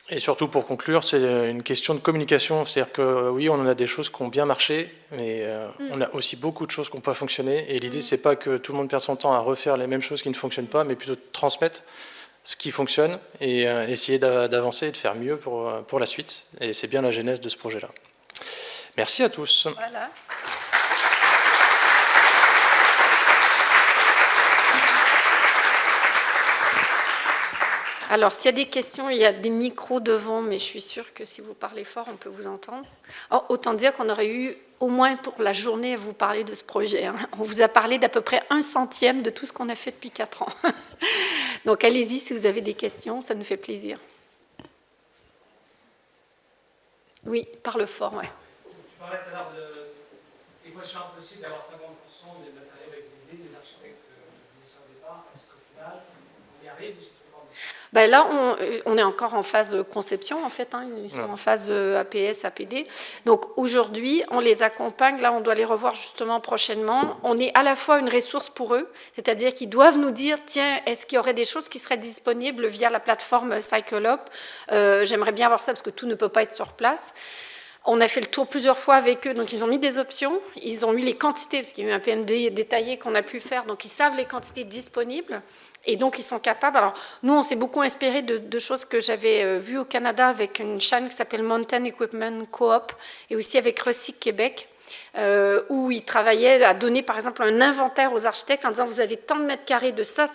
Et surtout, pour conclure, c'est une question de communication. C'est-à-dire que oui, on en a des choses qui ont bien marché, mais on a aussi beaucoup de choses qui n'ont pas fonctionné. Et l'idée, c'est pas que tout le monde perde son temps à refaire les mêmes choses qui ne fonctionnent pas, mais plutôt de transmettre ce qui fonctionne et essayer d'avancer et de faire mieux pour la suite. Et c'est bien la genèse de ce projet-là. Merci à tous. Voilà. Alors, s'il y a des questions, il y a des micros devant, mais je suis sûre que si vous parlez fort, on peut vous entendre. Alors, autant dire qu'on aurait eu au moins pour la journée à vous parler de ce projet. On vous a parlé d'à peu près 1/100 de tout ce qu'on a fait depuis 4 ans. Donc, allez-y si vous avez des questions, ça nous fait plaisir. Oui, parle fort, ouais. Tu parlais tout à l'heure de l'équation impossible d'avoir 50% des matériaux utilisés, des architectes disaient ça au départ. Est-ce qu'au final, on y arrive ou c'est trop compliqué? Ben là, on est encore en phase de conception, en fait. Ils sont en phase APS, APD. Donc aujourd'hui, on les accompagne. Là, on doit les revoir justement prochainement. On est à la fois une ressource pour eux, c'est-à-dire qu'ils doivent nous dire, tiens, est-ce qu'il y aurait des choses qui seraient disponibles via la plateforme CycleUp? J'aimerais bien voir ça parce que tout ne peut pas être sur place. On a fait le tour plusieurs fois avec eux, donc ils ont mis des options, ils ont eu les quantités, parce qu'il y a eu un PMD détaillé qu'on a pu faire, donc ils savent les quantités disponibles, et donc ils sont capables. Alors nous, on s'est beaucoup inspiré de choses que j'avais vues au Canada avec une chaîne qui s'appelle Mountain Equipment Co-op, et aussi avec Recyc Québec, où ils travaillaient à donner par exemple un inventaire aux architectes en disant vous avez tant de mètres carrés de ça,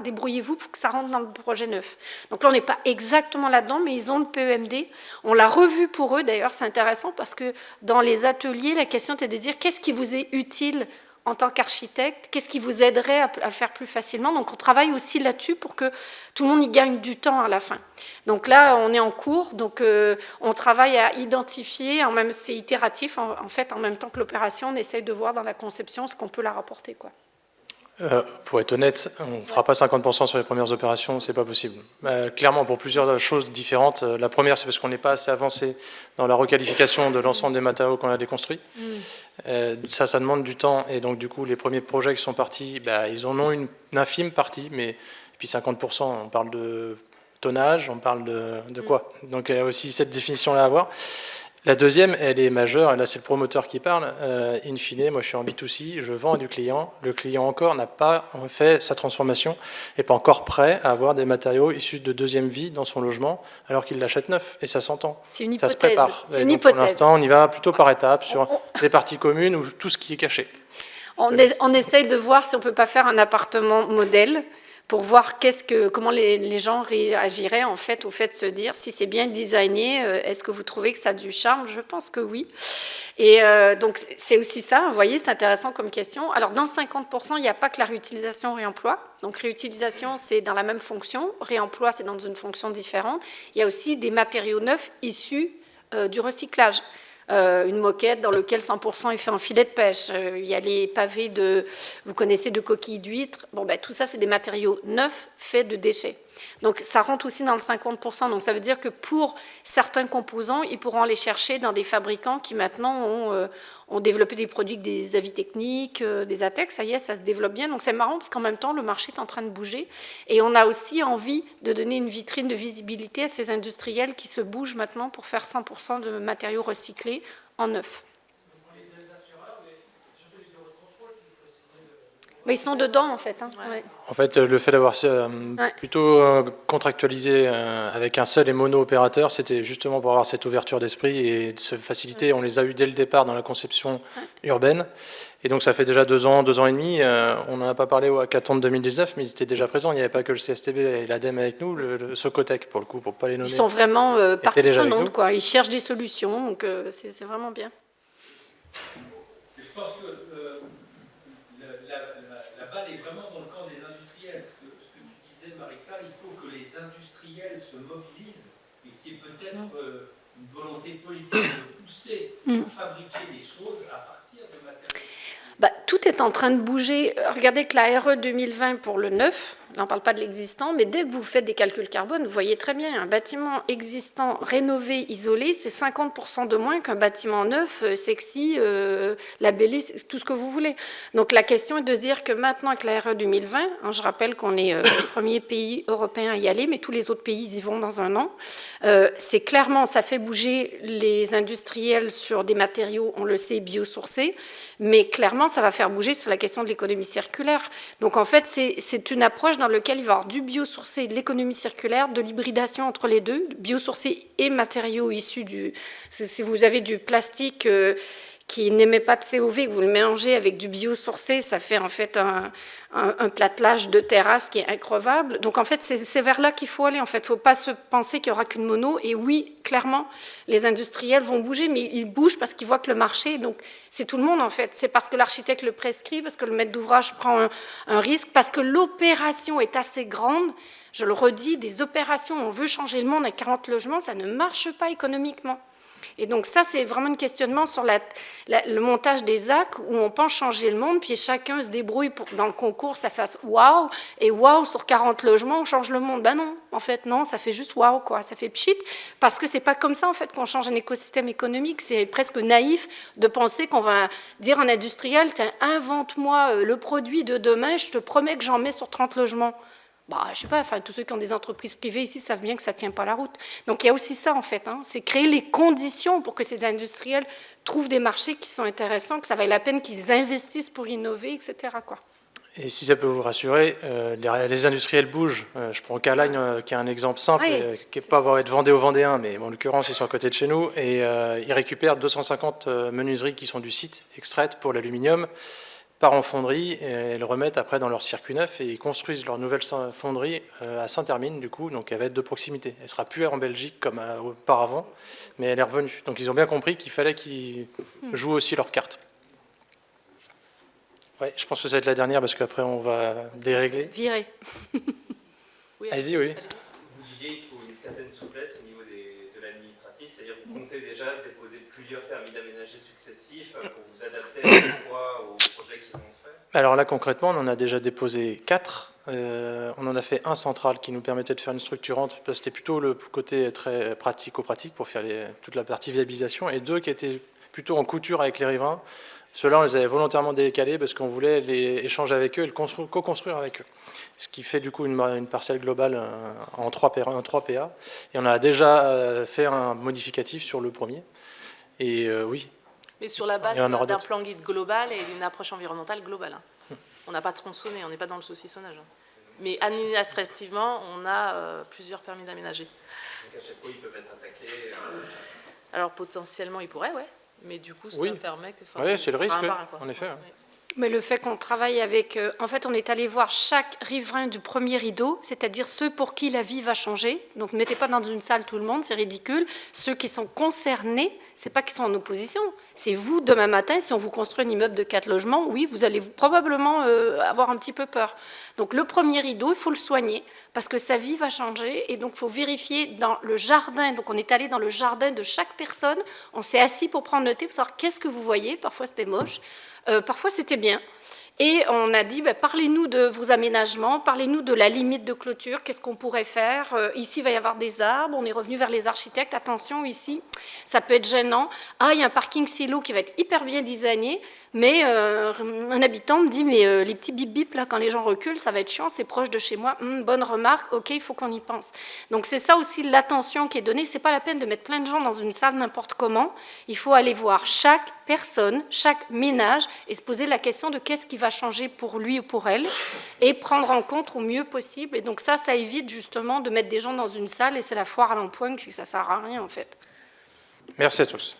débrouillez-vous pour que ça rentre dans le projet neuf. Donc là on n'est pas exactement là-dedans, mais ils ont le PEMD. On l'a revu pour eux d'ailleurs, c'est intéressant parce que dans les ateliers, la question était de dire qu'est-ce qui vous est utile en tant qu'architecte, qu'est-ce qui vous aiderait à le faire plus facilement. Donc on travaille aussi là-dessus pour que tout le monde y gagne du temps à la fin. Donc là, on est en cours, donc on travaille à identifier, c'est itératif, en fait, en même temps que l'opération, on essaye de voir dans la conception ce qu'on peut la rapporter, quoi. Pour être honnête, on ne fera pas 50% sur les premières opérations, c'est pas possible. Clairement, pour plusieurs choses différentes. La première, c'est parce qu'on n'est pas assez avancé dans la requalification de l'ensemble des matériaux qu'on a déconstruits. Ça demande du temps, et donc du coup, les premiers projets qui sont partis, ils en ont une infime partie, mais puis 50%, on parle de tonnage, on parle de quoi? Donc il y a aussi cette définition-là à avoir. La deuxième, elle est majeure, et là c'est le promoteur qui parle. In fine, moi je suis en B2C, je vends à du client. Le client encore n'a pas fait sa transformation, n'est pas encore prêt à avoir des matériaux issus de deuxième vie dans son logement, alors qu'il l'achète neuf, et ça s'entend. C'est une hypothèse. Ça se prépare. C'est une hypothèse. Pour l'instant, on y va plutôt par étapes, sur des parties communes ou tout ce qui est caché. On essaye de voir si on ne peut pas faire un appartement modèle, pour voir comment les gens réagiraient en fait, au fait de se dire si c'est bien designé, est-ce que vous trouvez que ça a du charme? Je pense que oui. Et donc c'est aussi ça, vous voyez, c'est intéressant comme question. Alors dans le 50%, il n'y a pas que la réutilisation, réemploi. Donc réutilisation, c'est dans la même fonction, réemploi, c'est dans une fonction différente. Il y a aussi des matériaux neufs issus du recyclage. Une moquette dans laquelle 100% est fait en filet de pêche. Il y a les pavés vous connaissez, de coquilles d'huîtres. Tout ça, c'est des matériaux neufs faits de déchets. Donc, ça rentre aussi dans le 50%. Donc, ça veut dire que pour certains composants, ils pourront aller chercher dans des fabricants qui maintenant ont développé des produits avec des avis techniques, des ATEX. Ça y est, ça se développe bien. Donc, c'est marrant parce qu'en même temps, le marché est en train de bouger. Et on a aussi envie de donner une vitrine de visibilité à ces industriels qui se bougent maintenant pour faire 100% de matériaux recyclés en neuf. Mais ils sont dedans, en fait. Ouais. En fait, le fait d'avoir plutôt contractualisé avec un seul et mono-opérateur, c'était justement pour avoir cette ouverture d'esprit et de se faciliter. On les a eus dès le départ dans la conception urbaine. Et donc, ça fait déjà 2 ans et demi. On n'en a pas parlé au hackathon de 2019, mais ils étaient déjà présents. Il n'y avait pas que le CSTB et l'ADEME avec nous, le Socotec, pour le coup, pour ne pas les nommer. Ils sont vraiment partie prenante, quoi. Ils cherchent des solutions, donc c'est vraiment bien. Je pense que la balle est vraiment dans le camp des industriels. Ce que tu disais, Marie-Claire, il faut que les industriels se mobilisent et qu'il y ait peut-être une volonté politique de pousser à fabriquer des choses à partir de matériaux. Tout est en train de bouger. Regardez que la RE 2020 pour le neuf, là on ne parle pas de l'existant, mais dès que vous faites des calculs carbone, vous voyez très bien, un bâtiment existant, rénové, isolé, c'est 50% de moins qu'un bâtiment neuf, sexy, labellé, tout ce que vous voulez. Donc la question est de se dire que maintenant avec la RE 2020, je rappelle qu'on est le premier pays européen à y aller, mais tous les autres pays y vont dans un an, c'est clairement, ça fait bouger les industriels sur des matériaux, on le sait, biosourcés, mais clairement, ça va faire bouger sur la question de l'économie circulaire. Donc, en fait, c'est une approche dans laquelle il va y avoir du biosourcé, de l'économie circulaire, de l'hybridation entre les deux, biosourcé et matériaux issus du... Si vous avez du plastique qui n'émet pas de COV, que vous le mélangez avec du biosourcé, ça fait en fait un platelage de terrasse qui est increvable. Donc en fait, c'est vers là qu'il faut aller. En fait, il ne faut pas se penser qu'il n'y aura qu'une mono. Et oui, clairement, les industriels vont bouger, mais ils bougent parce qu'ils voient que le marché, donc c'est tout le monde en fait. C'est parce que l'architecte le prescrit, parce que le maître d'ouvrage prend un risque, parce que l'opération est assez grande. Je le redis, des opérations, on veut changer le monde à 40 logements, ça ne marche pas économiquement. Et donc ça, c'est vraiment un questionnement sur le montage des actes où on pense changer le monde, puis chacun se débrouille pour que dans le concours, ça fasse waouh, et waouh, sur 40 logements, on change le monde. Ben non, en fait, non, ça fait juste waouh, quoi, ça fait pchit, parce que c'est pas comme ça, en fait, qu'on change un écosystème économique. C'est presque naïf de penser qu'on va dire à un industriel, tiens, invente-moi le produit de demain, je te promets que j'en mets sur 30 logements. Je sais pas, enfin, tous ceux qui ont des entreprises privées ici savent bien que ça ne tient pas la route. Donc il y a aussi ça en fait, c'est créer les conditions pour que ces industriels trouvent des marchés qui sont intéressants, que ça vaille la peine qu'ils investissent pour innover, etc. quoi. Et si ça peut vous rassurer, les industriels bougent. Je prends Calagne, qui est un exemple simple, qui n'est pas être Vendée aux Vendéens, mais en l'occurrence, ils sont à côté de chez nous, et ils récupèrent 250 menuiseries qui sont du site, extraites pour l'aluminium, part en fonderie, et le remettent après dans leur circuit neuf, et ils construisent leur nouvelle fonderie à Saint-Hermine, du coup, donc elle va être de proximité. Elle ne sera plus en Belgique comme auparavant, mais elle est revenue. Donc ils ont bien compris qu'il fallait qu'ils jouent aussi leurs cartes. Ouais, je pense que ça va être la dernière, parce qu'après on va dérégler. Virer. Oui, allez-y, oui. Vous disiez qu'il faut une certaine souplesse au niveau de l'administratif, c'est-à-dire que vous comptez déjà déposer plusieurs permis d'aménager successifs pour vous adapter à la fois aux projets qui vont se faire. Alors là, concrètement, on en a déjà déposé 4. On en a fait un central qui nous permettait de faire une structurante, parce que c'était plutôt le côté très pratico-pratique pour faire toute la partie viabilisation, et 2 qui étaient plutôt en couture avec les riverains. Ceux-là, on les avait volontairement décalés parce qu'on voulait les échanger avec eux et co-construire avec eux. Ce qui fait du coup une parcelle globale en 3 PA. Et on a déjà fait un modificatif sur le premier. Et oui. Mais sur la base d'un plan guide global et d'une approche environnementale globale. On n'a pas tronçonné, on n'est pas dans le saucissonnage. Mais administrativement, on a plusieurs permis d'aménager. Donc à chaque fois, ils peuvent être attaqués. Alors potentiellement, ils pourraient, ouais. Mais du coup, ça permet que... Oui, c'est le risque, en effet. Oui. Mais le fait qu'on travaille avec... en fait, on est allé voir chaque riverain du premier rideau, c'est-à-dire ceux pour qui la vie va changer. Donc, ne mettez pas dans une salle tout le monde, c'est ridicule. Ceux qui sont concernés, c'est pas qu'ils sont en opposition. C'est vous, demain matin, si on vous construit un immeuble de 4 logements, oui, vous allez probablement avoir un petit peu peur. Donc, le premier rideau, il faut le soigner parce que sa vie va changer. Et donc, il faut vérifier dans le jardin. Donc, on est allé dans le jardin de chaque personne. On s'est assis pour prendre le thé, pour savoir qu'est-ce que vous voyez. Parfois, c'était moche. Parfois, c'était bien. Et on a dit, parlez-nous de vos aménagements, parlez-nous de la limite de clôture, qu'est-ce qu'on pourrait faire. Ici, il va y avoir des arbres, on est revenu vers les architectes, attention, ici, ça peut être gênant. Ah, il y a un parking silo qui va être hyper bien designé, mais un habitant me dit, mais les petits bip-bip, là, quand les gens reculent, ça va être chiant, c'est proche de chez moi. Bonne remarque, ok, il faut qu'on y pense. Donc c'est ça aussi l'attention qui est donnée. C'est pas la peine de mettre plein de gens dans une salle n'importe comment. Il faut aller voir chaque personne, chaque ménage, et se poser la question de qu'est-ce qui va changer pour lui ou pour elle, et prendre en compte au mieux possible. Et donc ça évite justement de mettre des gens dans une salle, et c'est la foire à l'empoigne, si ça sert à rien en fait. Merci à tous.